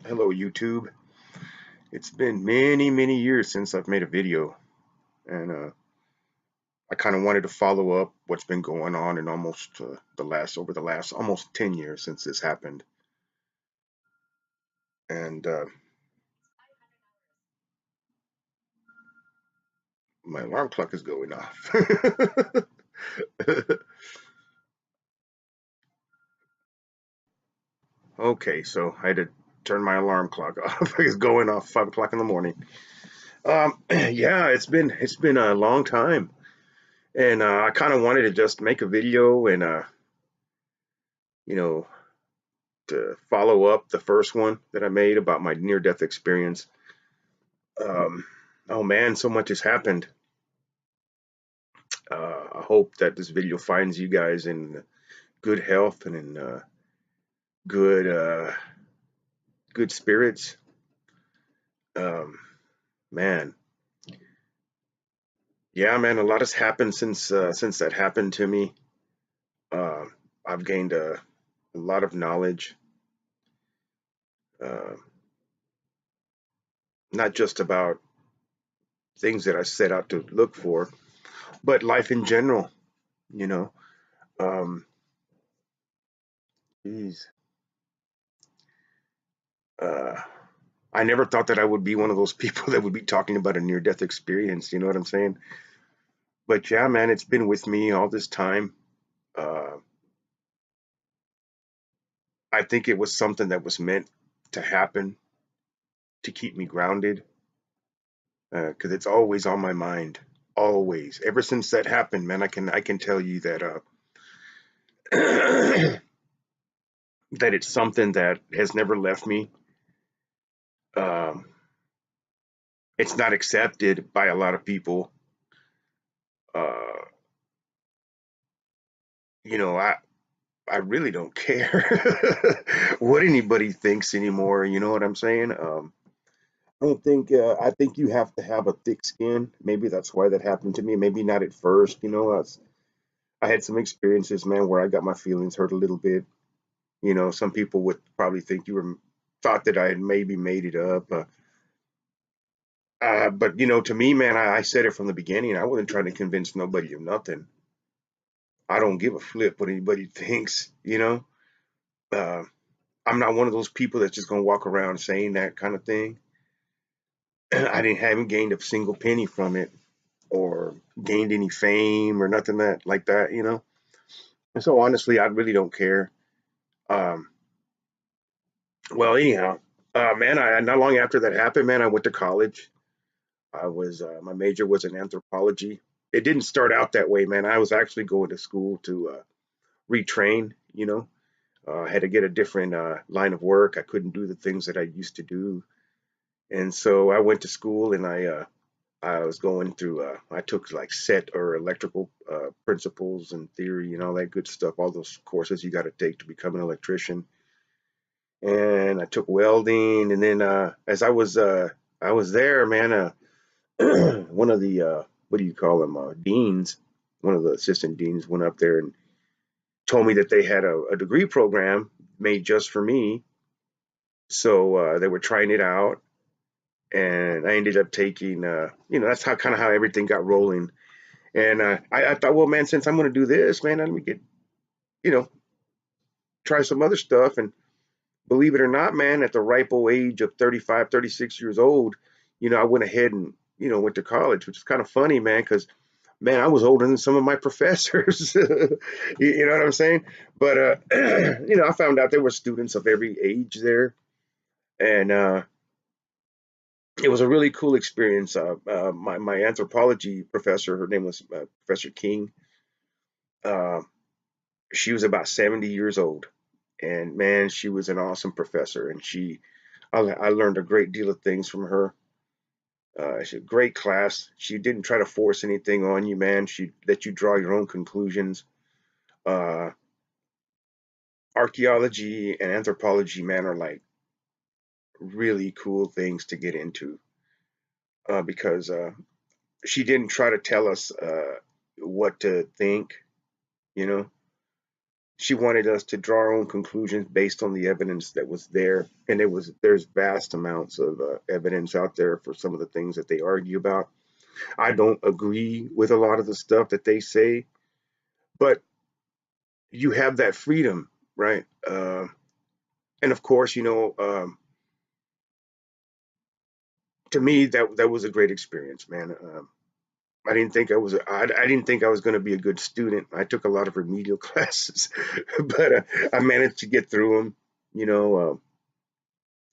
Hello YouTube. It's been many years since I've made a video, and I kind of wanted to follow up what's been going on in almost over the last almost 10 years since this happened. And my alarm clock is going off. Okay, so I had to turn my alarm clock off. It's going off 5 o'clock in the morning. Yeah, it's been a long time, and I kind of wanted to just make a video and you know to follow up the first one that I made about my near death experience. Um, oh man, so much has happened. I hope that this video finds you guys in good health and in good good spirits. Um, Man, yeah, man, a lot has happened since that happened to me. Uh, I've gained a lot of knowledge, uh, not just about things that I set out to look for, but life in general. You know, um, geez, uh, I never thought that I would be one of those people that would be talking about a near death experience. You know what I'm saying? But yeah, man, it's been with me all this time. Uh, I think it was something that was meant to happen to keep me grounded because it's always on my mind. Always, ever since that happened, man, I can tell you that that it's something that has never left me. Um, it's not accepted by a lot of people. Uh, I really don't care what anybody thinks anymore. You know what I'm saying? I think you have to have a thick skin. Maybe that's why that happened to me. Maybe not at first. I had some experiences, man, where I got my feelings hurt a little bit. Some people would probably think you were thought that I had maybe made it up. But to me, man, I said it from the beginning. I wasn't trying to convince nobody of nothing. I don't give a flip what anybody thinks. Uh, I'm not one of those people that's just gonna walk around saying that kind of thing. I didn't haven't gained a single penny from it or gained any fame or nothing like that. And so honestly, I really don't care. Um, well, anyhow, man, I not long after that happened, man, I went to college. I was my major was in anthropology. It didn't start out that way, man. I was actually going to school to retrain. I had to get a different line of work. I couldn't do the things that I used to do, and so I went to school and I was going through, I took like set or electrical principles and theory and all that good stuff, all those courses you got to take to become an electrician. And I took welding. And then as I was there, man, one of the, what do you call them, deans, one of the assistant deans went up there and told me that they had a degree program made just for me. So they were trying it out. And I ended up taking, that's how kind of how everything got rolling. And I thought, well, man, since I'm going to do this, man, let me you know, try some other stuff. And believe it or not, man, at the ripe old age of 35, 36 years old, I went ahead and, went to college, which is kind of funny, man, because, man, I was older than some of my professors. You know what I'm saying? But, I found out there were students of every age there. And it was a really cool experience. My anthropology professor, her name was Professor King. Uh, she was about 70 years old, and man, she was an awesome professor, and I learned a great deal of things from her. She had a great class. She didn't try to force anything on you, man. She let you draw your own conclusions. uh, Archaeology and anthropology, man, are like really cool things to get into, because she didn't try to tell us what to think, you know She wanted us to draw our own conclusions based on the evidence that was there, and there's vast amounts of evidence out there for some of the things that they argue about. I don't agree with a lot of the stuff that they say, but you have that freedom, right? And of course, to me that was a great experience, man. I didn't think I was going to be a good student. I took a lot of remedial classes, but I managed to get through them. You know,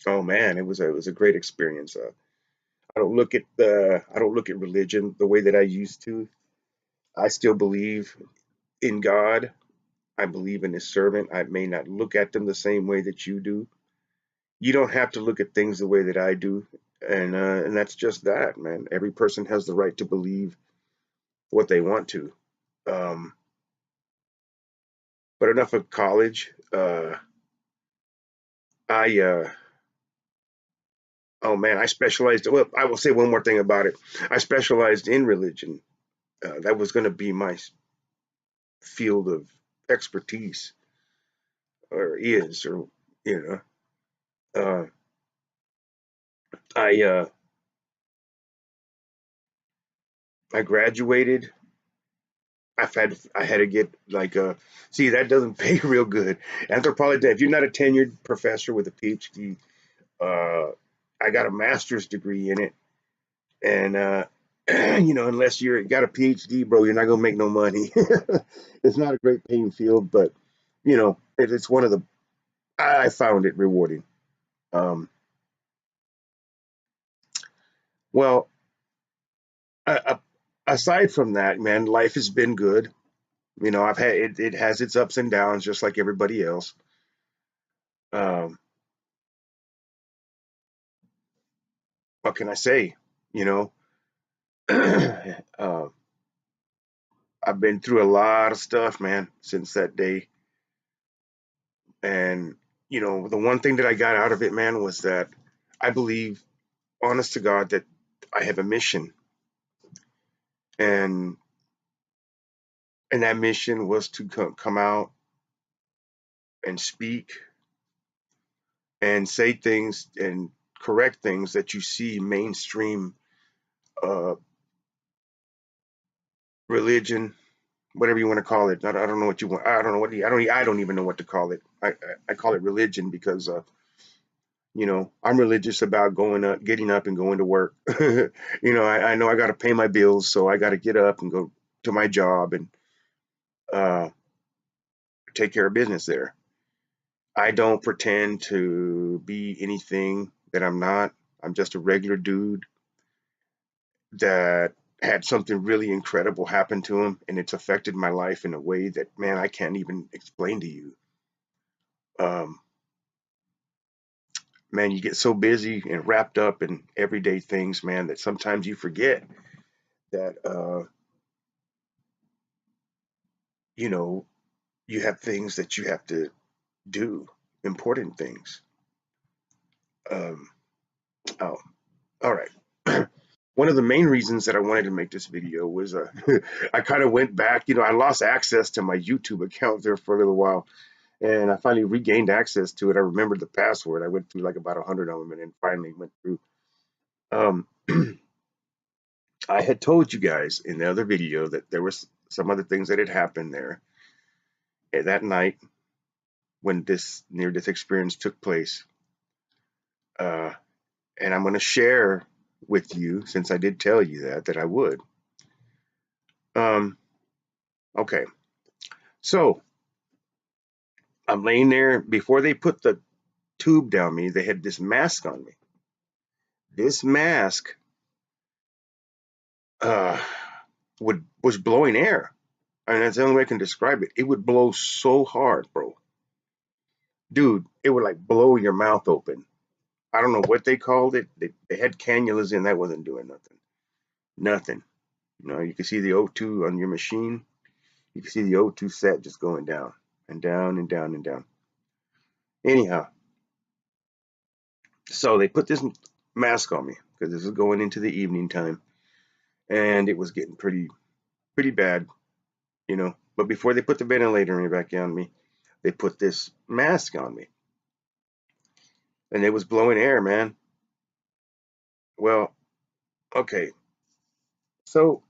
oh man, it was a great experience. I don't look at religion the way that I used to. I still believe in God. I believe in His servant. I may not look at them the same way that you do. You don't have to look at things the way that I do, and that's just that, man. Every person has the right to believe what they want to. Um, but enough of college. I Oh man, I specialized. Well, I will say one more thing about it. I specialized in religion. That was going to be my field of expertise, or is, or you know. Uh, I I graduated. I had to get like see, that doesn't pay real good. Anthropology. If you're not a tenured professor with a PhD, uh, I got a master's degree in it, and unless you got a PhD, bro, you're not gonna make no money. It's not a great paying field, but it's one of the I found it rewarding. Um, well, uh, aside from that, man, life has been good. I've had it has its ups and downs, just like everybody else. Um, what can I say? You know, uh, I've been through a lot of stuff, man, since that day. And the one thing that I got out of it, man, was that I believe, honest to God, that I have a mission, and that mission was to come out and speak and say things and correct things that you see mainstream uh, religion, whatever you want to call it. I don't know what you want. I don't know what I don't even know what to call it. I call it religion because I'm religious about going up, getting up, and going to work. I know I got to pay my bills, so I got to get up and go to my job and uh, take care of business there. I don't pretend to be anything that I'm not. I'm just a regular dude that had something really incredible happen to him, and it's affected my life in a way that, man, I can't even explain to you. Um, man, you get so busy and wrapped up in everyday things, man, that sometimes you forget that, you know, you have things that you have to do, important things. Um, oh, all right. One of the main reasons that I wanted to make this video was I kind of went back. I lost access to my YouTube account there for a little while, and I finally regained access to it. I remembered the password. I went through like about 100 of them, and then finally went through. Um, I had told you guys in the other video that there was some other things that had happened there that night when this near-death experience took place, uh, and I'm going to share with you, since I did tell you that I would. Um, okay, so I'm laying there. Before they put the tube down me, they had this mask on me. This mask uh, was blowing air. I mean, that's the only way I can describe it. It would blow so hard, bro. Dude, it would like blow your mouth open. I don't know what they called it. They had cannulas in. That wasn't doing nothing. Nothing. You can see the O2 on your machine. You can see the O2 set just going down and down and down and down. Anyhow, so they put this mask on me because this is going into the evening time, and it was getting pretty bad. But before they put the ventilator back on me, they put this mask on me, and it was blowing air, man. Well, okay, so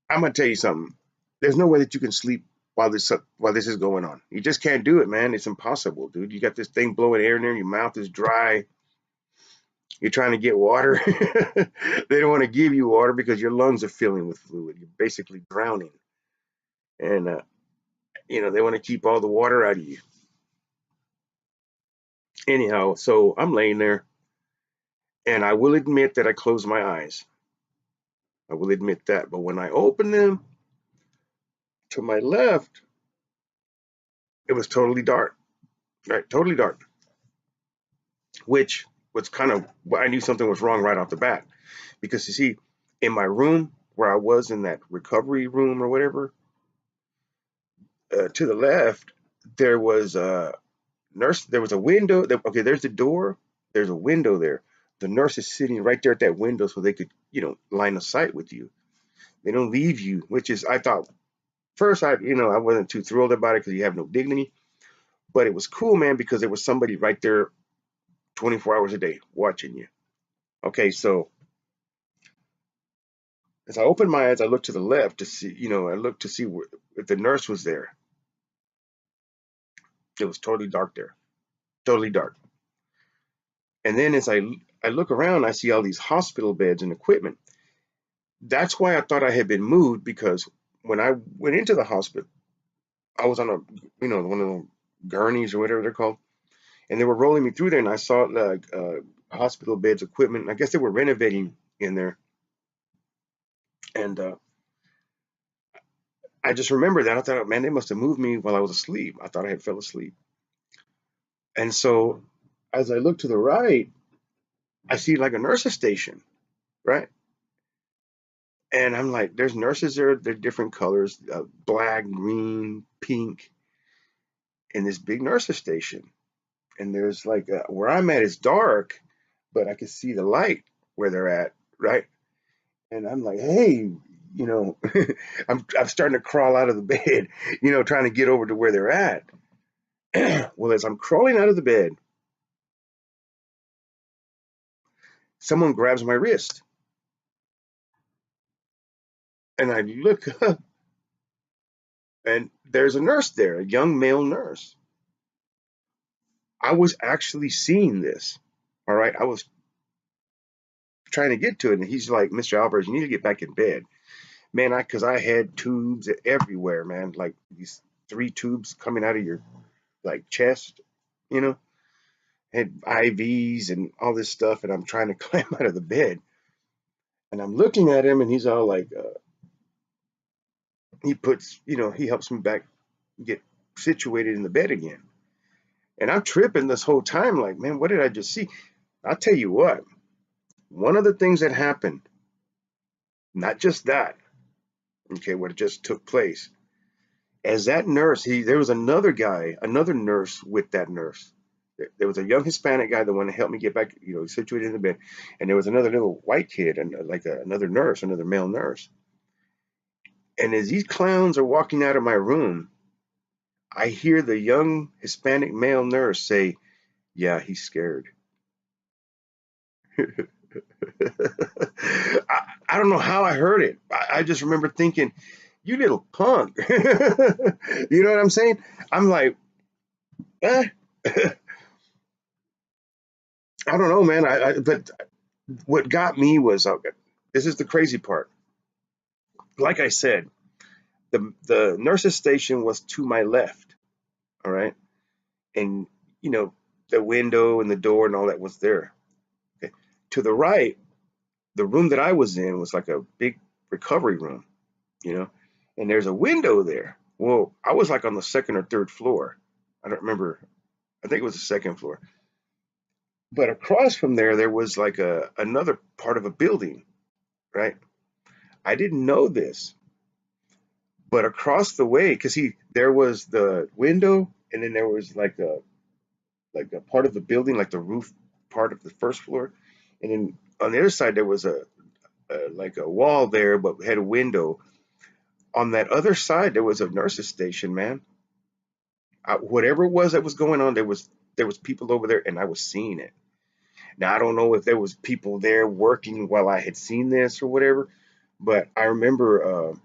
I'm gonna tell you something. There's no way that you can sleep while this is going on. You just can't do it, man. It's impossible, dude. You got this thing blowing air in there. Your mouth is dry. You're trying to get water. They don't want to give you water because your lungs are filling with fluid. You're basically drowning, and they want to keep all the water out of you. Anyhow, so I'm laying there, and I will admit that I closed my eyes. I will admit that. But when I opened them to my left, it was totally dark. Right, totally dark. Which was kind of, I knew something was wrong right off the bat, because you see, in my room where I was in that recovery room or whatever, to the left there was a nurse. There was a window. Okay, there's the door. There's a window there. The nurse is sitting right there at that window, so they could, line of sight with you. They don't leave you, which is, I thought first, I wasn't too thrilled about it because you have no dignity, but it was cool, man, because there was somebody right there 24 hours a day watching you. Okay, so as I opened my eyes, I looked to the left to see, I looked to see if the nurse was there. It was totally dark there, totally dark. And then as I look around, I see all these hospital beds and equipment. That's why I thought I had been moved, because when I went into the hospital, I was on one of the gurneys or whatever they're called, and they were rolling me through there, and I saw like hospital beds, equipment. I guess they were renovating in there, and I just remember that. I thought, man, they must have moved me while I was asleep. I thought I had fell asleep. And so as I look to the right, I see like a nurse's station, right? And I'm like, there's nurses there. They're different colors, black, green, pink, in this big nurse's station. And there's like where I'm at is dark, but I can see the light where they're at, right? And I'm like, hey, you know, I'm starting to crawl out of the bed, trying to get over to where they're at. Well, as I'm crawling out of the bed, someone grabs my wrist, and I look up, and there's a nurse there, a young male nurse. I was actually seeing this. All right. I was trying to get to it. And he's like, Mr. Alvarez, you need to get back in bed. Man, because I had tubes everywhere, man. Like these 3 tubes coming out of your like chest, you know, had IVs and all this stuff. And I'm trying to climb out of the bed. And I'm looking at him, and he's all like, he puts, he helps me back get situated in the bed again. And I'm tripping this whole time, like, man, what did I just see? I'll tell you what, one of the things that happened, not just that, okay, what just took place, as that nurse, there was another guy, another nurse with that nurse. There was a young Hispanic guy, the one that helped me get back, situated in the bed, and there was another little white kid, and like another nurse, another male nurse. And as these clowns are walking out of my room, I hear the young Hispanic male nurse say, "Yeah, he's scared." I don't know how I heard it. I just remember thinking, "You little punk." You know what I'm saying? I'm like, eh. I don't know, man. But what got me was, okay, this is the crazy part. Like I said, the nurse's station was to my left, all right, and you know the window and the door and all that was there. Okay. To the right, the room that I was in was like a big recovery room, you know, and there's a window there. Well, I was like on the second or third floor. I don't remember. I think it was the second floor. But across from there, there was like another part of a building, right? I didn't know this, but across the way, because there was the window, and then there was like a part of the building, like the roof part of the first floor, and then on the other side there was like a wall there, but had a window. On that other side, there was a nurse's station, man. Whatever it was that was going on, there was people over there, and I was seeing it. Now I don't know if there was people there working while I had seen this or whatever, but I remember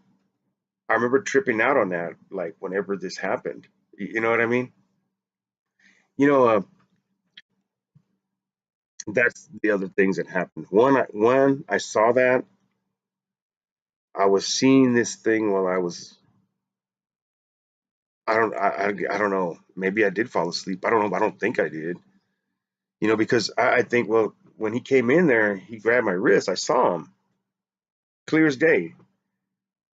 tripping out on that, like whenever this happened. You know what I mean? You know, that's the other things that happened. One, I saw that I was seeing this thing while I was. I don't know. Maybe I did fall asleep. I don't know. I don't think I did. Because I think, well, when he came in there, he grabbed my wrist. I saw him clear as day.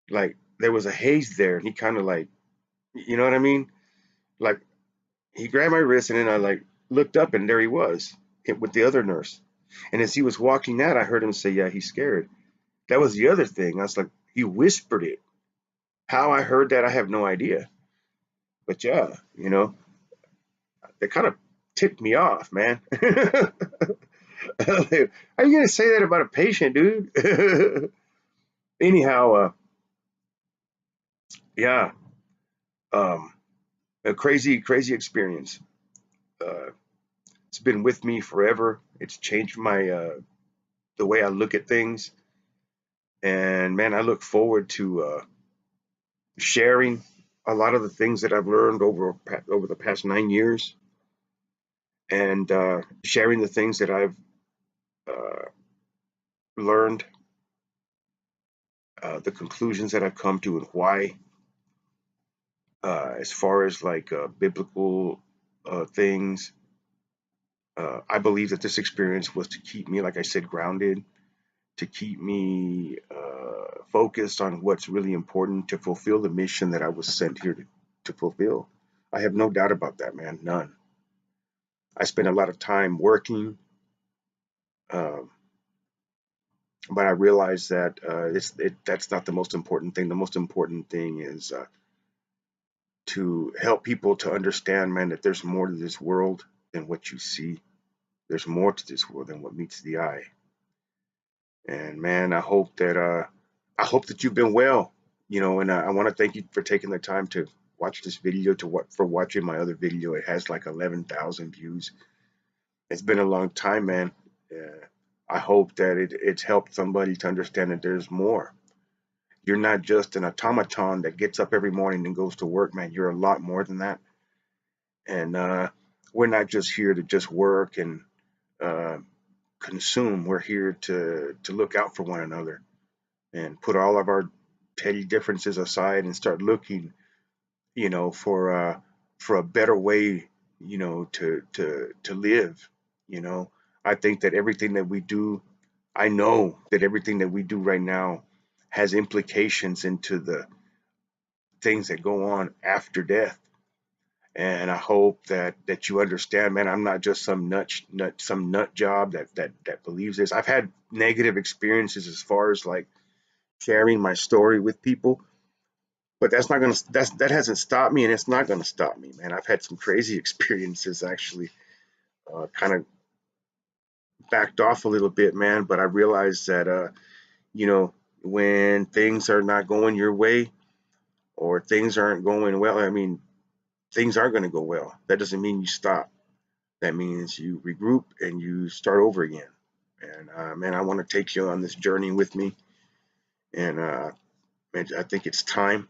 Like there was a haze there, and he kind of like, you know what I mean? Like he grabbed my wrist, and then I like looked up, and there he was with the other nurse. And as he was walking out, I heard him say, "Yeah, he's scared." That was the other thing. I was like, he whispered it. How I heard that, I have no idea. But yeah, that kind of tipped me off, man. How are you gonna say that about a patient, dude? Anyhow, yeah, um, a crazy, crazy experience. Uh, it's been with me forever. It's changed my the way I look at things, and man, I look forward to sharing a lot of the things that I've learned over the past 9 years, and sharing the things that I've uh, learned, the conclusions that I've come to, and why. As far as like biblical things, I believe that this experience was to keep me, like I said, grounded, to keep me focused on what's really important, to fulfill the mission that I was sent here to fulfill. I have no doubt about that, man. None. I spent a lot of time working, um, but I realized that that's not the most important thing. The most important thing is to help people to understand, man, that there's more to this world than what you see. There's more to this world than what meets the eye. And man, I hope that you've been well. And I want to thank you for taking the time to watch this video, for watching my other video. It has like 11,000 views. It's been a long time, man. I hope that it's helped somebody to understand that there's more. You're not just an automaton that gets up every morning and goes to work, man. You're a lot more than that. And we're not just here to just work and uh, consume. We're here to look out for one another and put all of our petty differences aside and start looking, for a better way, to live. You know, I think that everything that we do, I know that everything that we do right now has implications into the things that go on after death. And I hope that you understand, man. I'm not just some nut job that believes this. I've had negative experiences as far as like sharing my story with people, but that hasn't stopped me, and it's not gonna stop me, man. I've had some crazy experiences actually. Kind of backed off a little bit, man, but I realized that you know when things are not going your way or things aren't going well. I mean, things aren't going to go well. That doesn't mean you stop. That means you regroup and you start over again. And man, I want to take you on this journey with me. And man, I think it's time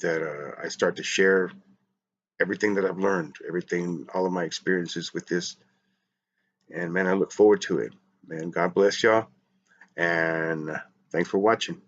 that I start to share everything that I've learned, everything, all of my experiences with this. And man, I look forward to it. Man, God bless y'all. And thanks for watching.